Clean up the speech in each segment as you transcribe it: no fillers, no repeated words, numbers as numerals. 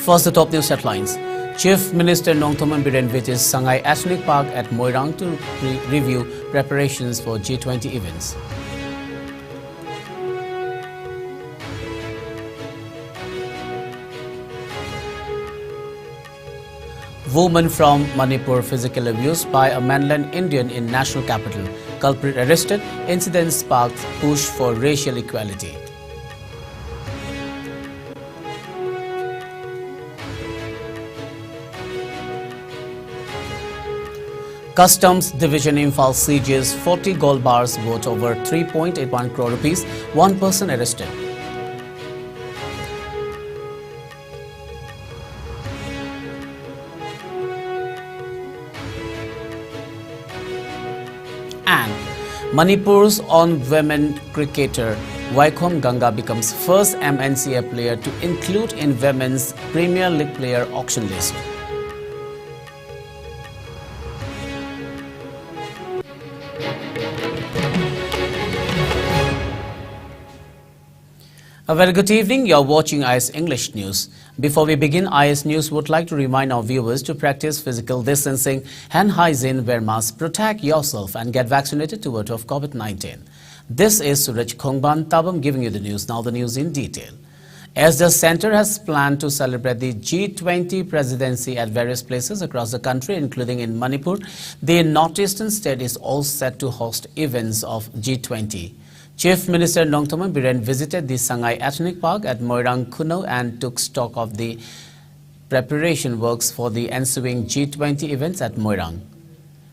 First, the top news headlines. Chief Minister Nongthoman Biren visits Sangay Ethnic Park at Moirang to review preparations for G20 events. Woman from Manipur physical abuse by a mainland Indian in national capital. Culprit arrested. Incident sparked push for racial equality. Customs Division Imphal seizes 40 gold bars worth over 3.81 crore rupees. One person arrested. And Manipur's own women cricketer Iscom Ganga becomes first MNCA player to include in Women's Premier League player auction list. A very good evening. You are watching IS English News. Before we begin, IS News would like to remind our viewers to practice physical distancing, hand hygiene, wear masks, protect yourself and get vaccinated to ward off COVID-19. This is SURAJ Khongban Tabam giving you the news. Now the news in detail. As the centre has planned to celebrate the G20 presidency at various places across the country, including in Manipur, the northeastern state is all set to host events of G20. Chief Minister Nongthoman Biren visited the Sangay Ethnic Park at Moirang Kuno and took stock of the preparation works for the ensuing G20 events at Moirang.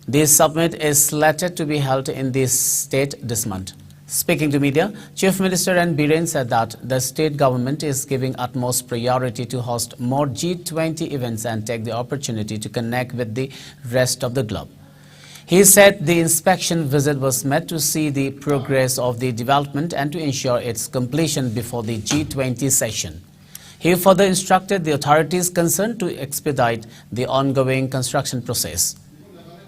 This summit is slated to be held in this state this month. Speaking to media, Chief Minister and Biren said that the state government is giving utmost priority to host more G20 events and take the opportunity to connect with the rest of the globe. He said the inspection visit was meant to see the progress of the development and to ensure its completion before the G20 session. He further instructed the authorities concerned to expedite the ongoing construction process.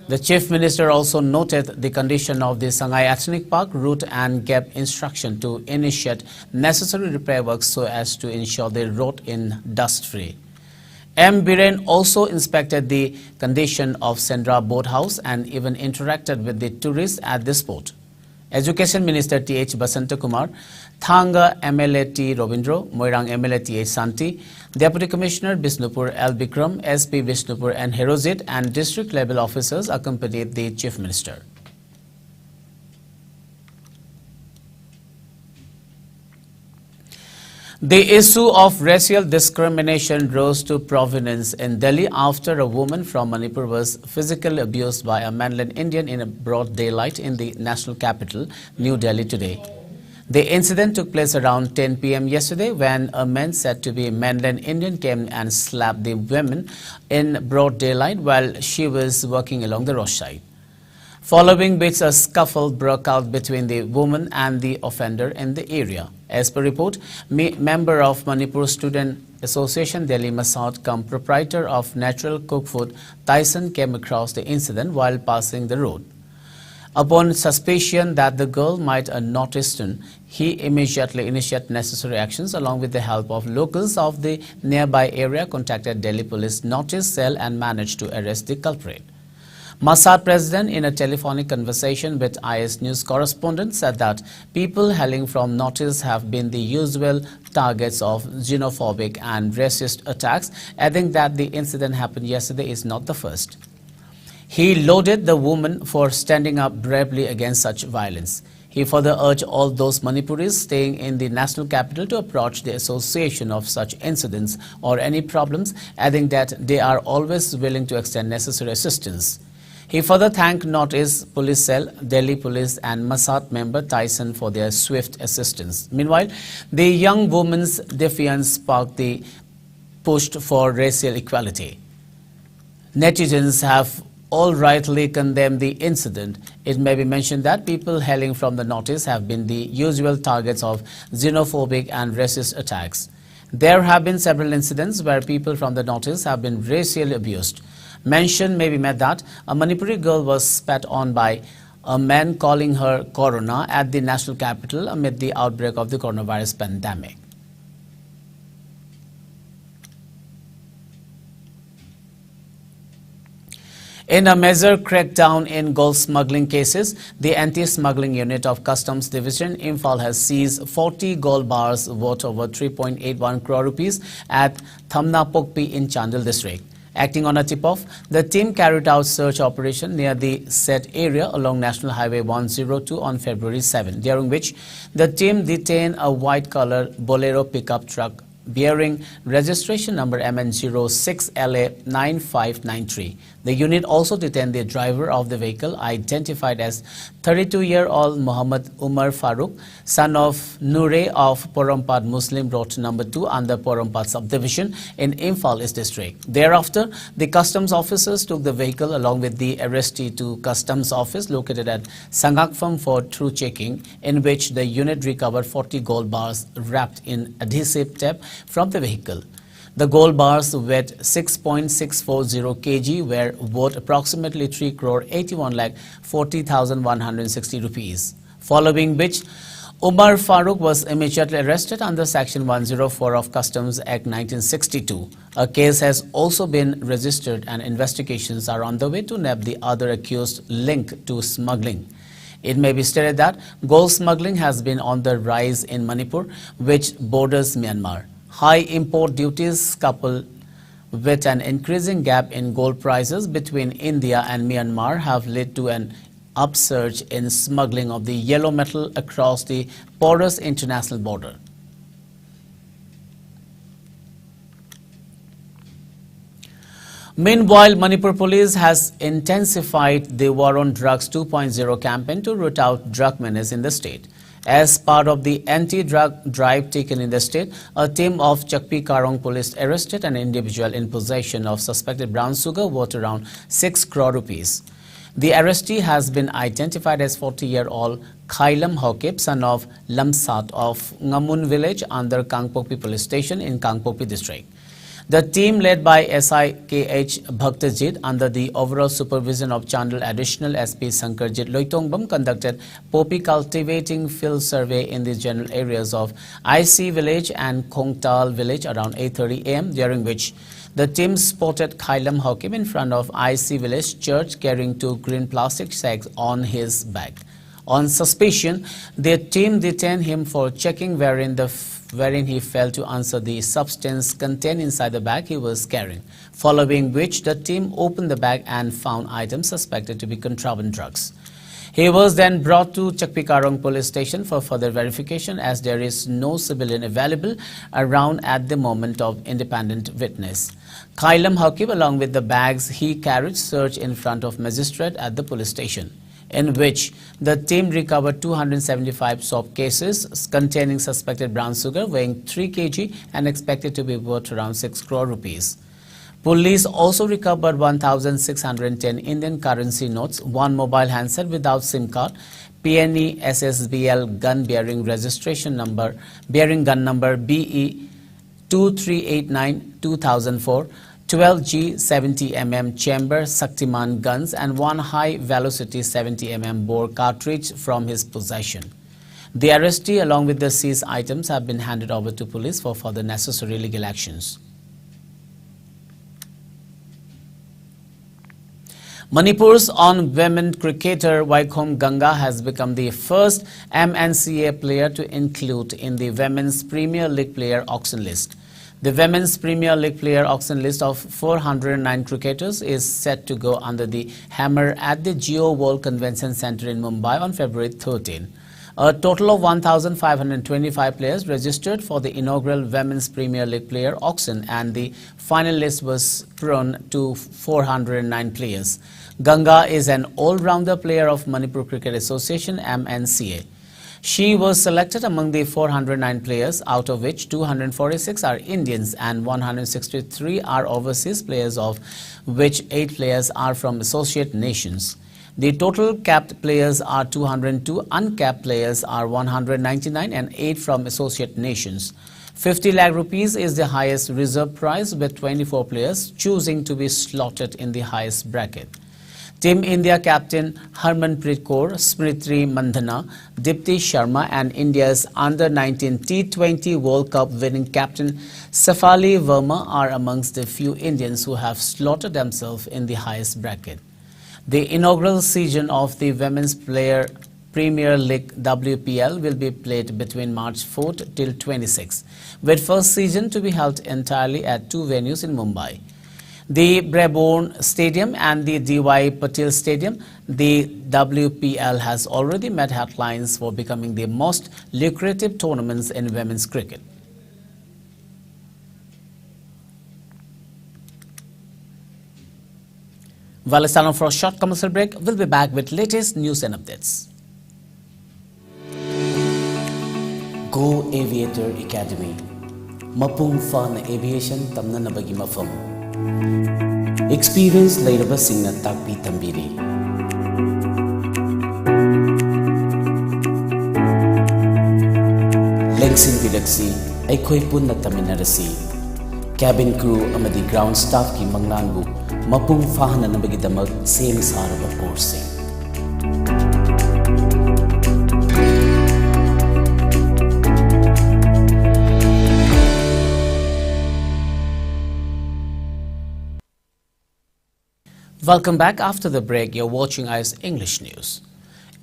The Chief Minister also noted the condition of the Sangay Ethnic Park route and gave instruction to initiate necessary repair works so as to ensure the road is dust-free. M. Biren also inspected the condition of Sendra Boat House and even interacted with the tourists at the spot. Education Minister T.H. Basanta Kumar, Thanga MLA T. Robindro, Moirang MLA T.H. Santi, Deputy Commissioner Bishnupur L. Bikram, SP Bishnupur N. Herozit and district level officers accompanied the Chief Minister. The issue of racial discrimination rose to prominence in Delhi after a woman from Manipur was physically abused by a mainland Indian in a broad daylight in the national capital, New Delhi, today. The incident took place around 10 p.m. yesterday when a man said to be a mainland Indian came and slapped the woman in broad daylight while she was walking along the roadside. Following which, a scuffle broke out between the woman and the offender in the area. As per report, member of Manipur Student Association Delhi Masad cum proprietor of Natural Cooked Food, Tyson came across the incident while passing the road. Upon suspicion that the girl might be a northeastern, he immediately initiated necessary actions along with the help of locals of the nearby area, contacted Delhi Police Northeast Cell and managed to arrest the culprit. Masad President, in a telephonic conversation with IS News correspondent, said that people hailing from Northeast have been the usual targets of xenophobic and racist attacks, adding that the incident happened yesterday is not the first. He lauded the woman for standing up bravely against such violence. He further urged all those Manipuris staying in the national capital to approach the association of such incidents or any problems, adding that they are always willing to extend necessary assistance. He further thanked Northeast Police Cell, Delhi Police and Masad member Tyson for their swift assistance. Meanwhile, the young woman's defiance sparked the push for racial equality. Netizens have all rightly condemned the incident. It may be mentioned that people hailing from the Northeast have been the usual targets of xenophobic and racist attacks. There have been several incidents where people from the Northeast have been racially abused. Mention may be made that a Manipuri girl was spat on by a man calling her Corona at the national capital amid the outbreak of the coronavirus pandemic. In a major crackdown in gold smuggling cases, the Anti-Smuggling Unit of Customs Division Imphal has seized 40 gold bars worth over 3.81 crore rupees at Thamnapokpi in Chandel district. Acting on a tip-off, the team carried out search operation near the said area along National Highway 102 on February 7, during which the team detained a white-color Bolero pickup truck bearing registration number MN06LA9593. The unit also detained the driver of the vehicle, identified as 32-year-old Muhammad Umar Farooq, son of Nure of Porampad Muslim Road number 2 under Porampad subdivision in Imphal East district. Thereafter, the customs officers took the vehicle along with the arrestee to customs office located at Sangakpham for through checking, in which the unit recovered 40 gold bars wrapped in adhesive tape from the vehicle. The gold bars weighed 6.640 kg were worth approximately 3 crore 81 lakh 40,160 rupees. Following which, Umar Farooq was immediately arrested under Section 104 of Customs Act 1962. A case has also been registered and investigations are on the way to nab the other accused linked to smuggling. It may be stated that gold smuggling has been on the rise in Manipur, which borders Myanmar. High import duties coupled with an increasing gap in gold prices between India and Myanmar have led to an upsurge in smuggling of the yellow metal across the porous international border. Meanwhile, Manipur police has intensified the War on Drugs 2.0 campaign to root out drug menace in the state. As part of the anti-drug drive taken in the state, a team of Chakpi Karong police arrested an individual in possession of suspected brown sugar worth around 6 crore rupees. The arrestee has been identified as 40-year-old Khailam Hokip, son of Lamsat of Ngamun village under Kangpokpi police station in Kangpokpi district. The team led by SIKH Bhaktajit under the overall supervision of Chandel Additional SP Sankarjit Loitongbam conducted poppy cultivating field survey in the general areas of IC village and Kongtal village around 8:30 am, during which the team spotted Khailam Hakim in front of IC village church carrying 2 green plastic sacks on his back. On suspicion, the team detained him for checking wherein he failed to answer the substance contained inside the bag he was carrying, following which the team opened the bag and found items suspected to be contraband drugs. He was then brought to Chakpi Karong police station for further verification, as there is no civilian available around at the moment of independent witness. Khailam Hakim, along with the bags he carried, searched in front of magistrate at the police station, in which the team recovered 275 soap cases containing suspected brown sugar weighing 3 kg and expected to be worth around 6 crore rupees. Police also recovered 1,610 Indian currency notes, 1 mobile handset without SIM card, PNE SSBL gun bearing registration number, bearing gun number BE 2389-2004, 12G 70mm chamber Saktiman guns and 1 high-velocity 70mm bore cartridge from his possession. The arrestee along with the seized items have been handed over to police for further necessary legal actions. Manipur's on-women cricketer Vaikom Ganga has become the first MNCA player to include in the Women's Premier League player auction list. The Women's Premier League player auction list of 409 cricketers is set to go under the hammer at the Geo World Convention Center in Mumbai on February 13. A total of 1,525 players registered for the inaugural Women's Premier League player auction, and the final list was prone to 409 players. Ganga is an all-rounder player of Manipur Cricket Association MNCA. She was selected among the 409 players, out of which 246 are Indians and 163 are overseas players, of which 8 players are from associate nations. The total capped players are 202, uncapped players are 199 and 8 from associate nations. 50 lakh rupees is the highest reserve prize, with 24 players choosing to be slotted in the highest bracket. Team India captain Harmanpreet Kaur, Smriti Mandhana, Dipti Sharma and India's under-19 T20 World Cup winning captain Safali Verma are amongst the few Indians who have slotted themselves in the highest bracket. The inaugural season of the Women's Premier League WPL will be played between March 4th till 26th, with first season to be held entirely at two venues in Mumbai. The Brabourne Stadium and the D.Y. Patil Stadium. The WPL has already met headlines for becoming the most lucrative tournaments in women's cricket. Well, it's time for a short commercial break. We'll be back with latest news and updates. Go Aviator Academy. Mapung Fana Aviation Tamnanabagi Mafam. Experience Lairaba Singna Takpi Tambiri. Lengsin Bidaksi, Aikoi Punna Taminarasi. Cabin crew amadi ground staff ki Manglanbu, Mapung Fahana Nabagidamak, same Sarava coursing. Welcome back. After the break, you're watching IS English News.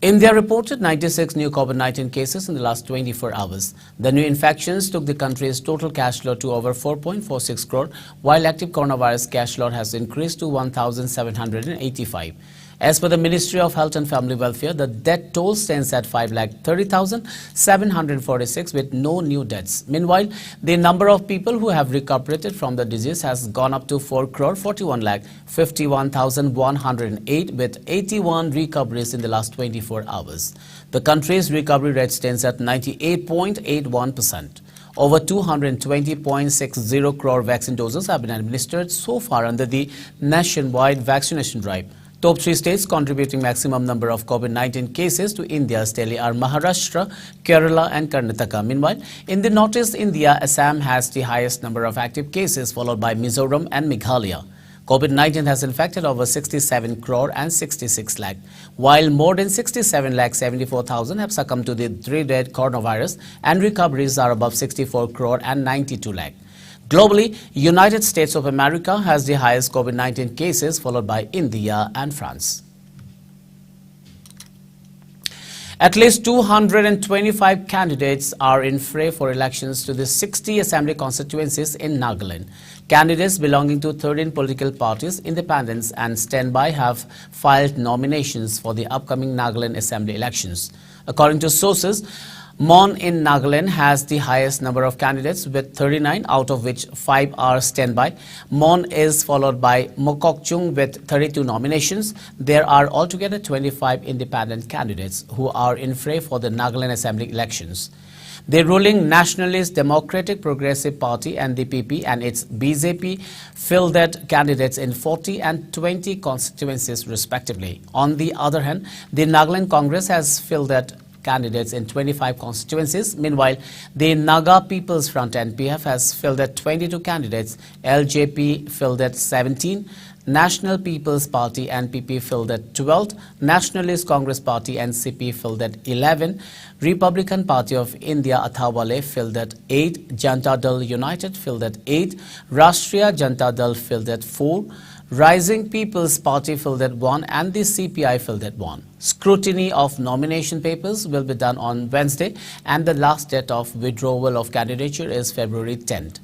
India reported 96 new COVID-19 cases in the last 24 hours. The new infections took the country's total cash load to over 4.46 crore, while active coronavirus cash load has increased to 1,785. As per the Ministry of Health and Family Welfare, the death toll stands at 5,30,746 with no new deaths. Meanwhile, the number of people who have recuperated from the disease has gone up to 4,41,51,108 with 81 recoveries in the last 24 hours. The country's recovery rate stands at 98.81%. Over 220.60 crore vaccine doses have been administered so far under the nationwide vaccination drive. Top 3 states contributing maximum number of COVID-19 cases to India's tally are Maharashtra, Kerala and Karnataka. Meanwhile, in the Northeast India, Assam has the highest number of active cases, followed by Mizoram and Meghalaya. COVID-19 has infected over 67 crore and 66 lakh, while more than 67 lakh 74,000 have succumbed to the dreaded coronavirus, and recoveries are above 64 crore and 92 lakh. Globally, United States of America has the highest COVID-19 cases, followed by India and France. At least 225 candidates are in fray for elections to the 60 assembly constituencies in Nagaland. Candidates belonging to 13 political parties, independents and standby have filed nominations for the upcoming Nagaland assembly elections. According to sources, Mon in Nagaland has the highest number of candidates with 39, out of which 5 are standby. Mon is followed by Mokokchung with 32 nominations. There are altogether 25 independent candidates who are in fray for the Nagaland Assembly elections. The ruling Nationalist Democratic Progressive Party (NDPP) and its BJP fielded candidates in 40 and 20 constituencies respectively. On the other hand, the Nagaland Congress has fielded candidates in 25 constituencies. Meanwhile, the Naga People's Front (NPF) has fielded 22 candidates, LJP fielded 17, National People's Party (NPP) fielded 12, Nationalist Congress Party (NCP) fielded 11, Republican Party of India Athawale fielded 8, Janata Dal United fielded 8, Rashtriya Janata Dal fielded 4, Rising People's Party fielded 1 and the CPI fielded 1. Scrutiny of nomination papers will be done on Wednesday, and the last date of withdrawal of candidature is February 10th.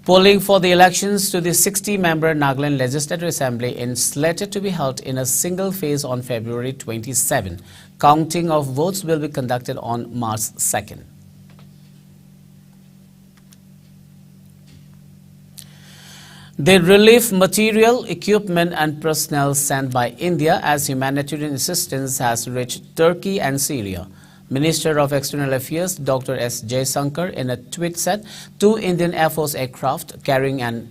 Polling for the elections to the 60-member Nagaland Legislative Assembly is slated to be held in a single phase on February 27. Counting of votes will be conducted on March 2nd. The relief material, equipment and personnel sent by India as humanitarian assistance has reached Turkey and Syria. Minister of External Affairs Dr. S. Jaishankar in a tweet said 2 Indian Air Force aircraft carrying an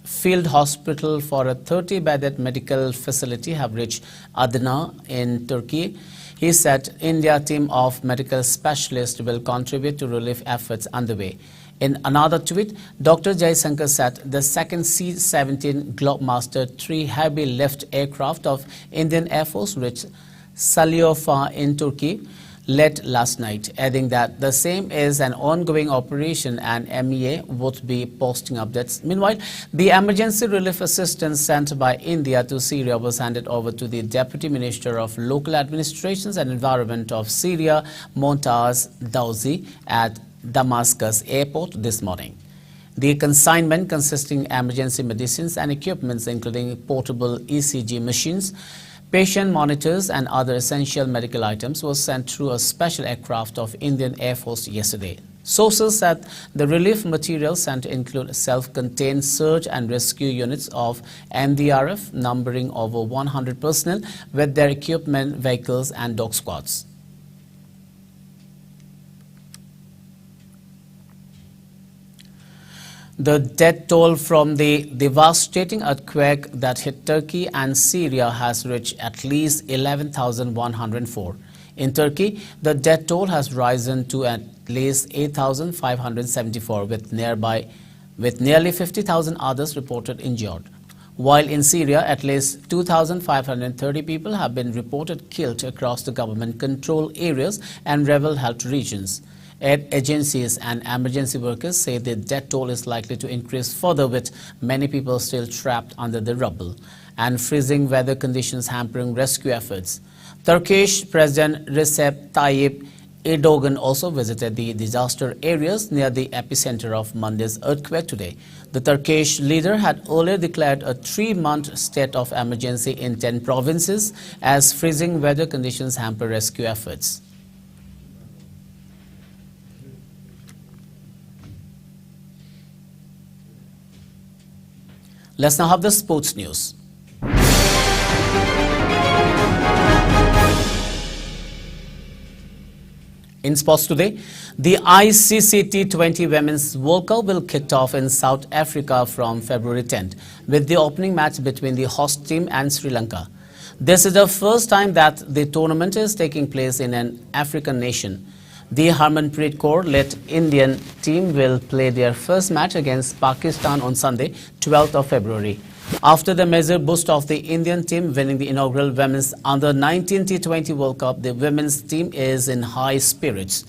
field hospital for a 30-bedded medical facility have reached Adana in Turkey. He said India team of medical specialists will contribute to relief efforts underway. In another tweet, Dr. Jaishankar said the second C-17 Globemaster III heavy lift aircraft of Indian Air Force reached Saliofa in Turkey late last night, adding that the same is an ongoing operation and MEA would be posting updates. Meanwhile, the emergency relief assistance sent by India to Syria was handed over to the Deputy Minister of Local Administrations and Environment of Syria, Montaz Dawzi, at Damascus airport this morning. The consignment, consisting emergency medicines and equipments including portable ECG machines, patient monitors and other essential medical items, was sent through a special aircraft of Indian Air Force yesterday. Sources said the relief materials sent include self-contained search and rescue units of NDRF numbering over 100 personnel with their equipment, vehicles and dog squads. The death toll from the devastating earthquake that hit Turkey and Syria has reached at least 11,104. In Turkey, the death toll has risen to at least 8,574, with nearly 50,000 others reported injured. While in Syria, at least 2,530 people have been reported killed across the government-controlled areas and rebel-held regions. Aid agencies and emergency workers say the death toll is likely to increase further, with many people still trapped under the rubble and freezing weather conditions hampering rescue efforts. Turkish President Recep Tayyip Erdogan also visited the disaster areas near the epicenter of Monday's earthquake today. The Turkish leader had earlier declared a 3-month state of emergency in 10 provinces as freezing weather conditions hamper rescue efforts. Let's now have the sports news. In sports today, the ICC T20 Women's World Cup will kick off in South Africa from February 10th, with the opening match between the host team and Sri Lanka. This is the first time that the tournament is taking place in an African nation. The Harmanpreet Kaur-led Indian team will play their first match against Pakistan on Sunday, 12th of February. After the major boost of the Indian team winning the inaugural Women's Under-19 T20 World Cup, the women's team is in high spirits.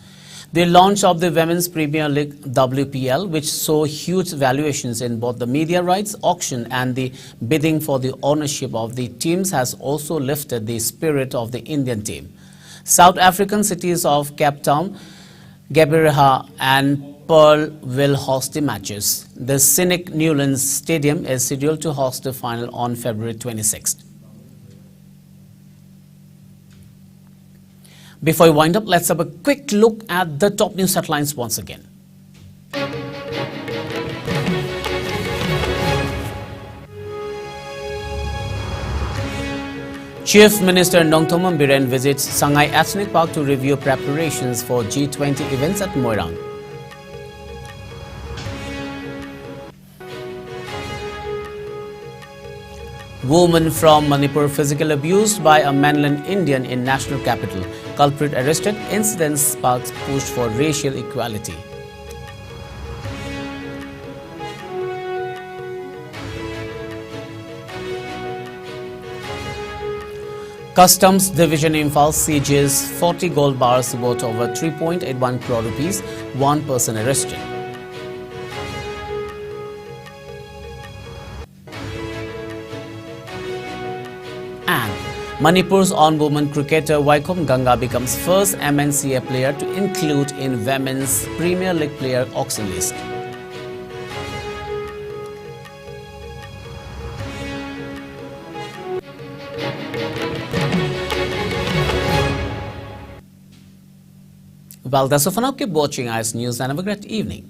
The launch of the Women's Premier League WPL, which saw huge valuations in both the media rights auction and the bidding for the ownership of the teams, has also lifted the spirit of the Indian team. South African cities of Cape Town, Gaborone and Pearl will host the matches. The scenic Newlands Stadium is scheduled to host the final on February 26th. Before we wind up, let's have a quick look at the top news headlines once again. Chief Minister Nongthombam Biren visits Sangay Ethnic Park to review preparations for G20 events at Moirang. Woman from Manipur physical abused by a mainland Indian in national capital. Culprit arrested. Incident sparks push for racial equality. Customs Division Imphal seizes 40 gold bars worth over 3.81 crore rupees. One person arrested. And Manipur's on-woman cricketer Vaikom Ganga becomes first MNCA player to include in Women's Premier League player auction list. Well, that's all for now. Keep watching IS News and have a great evening.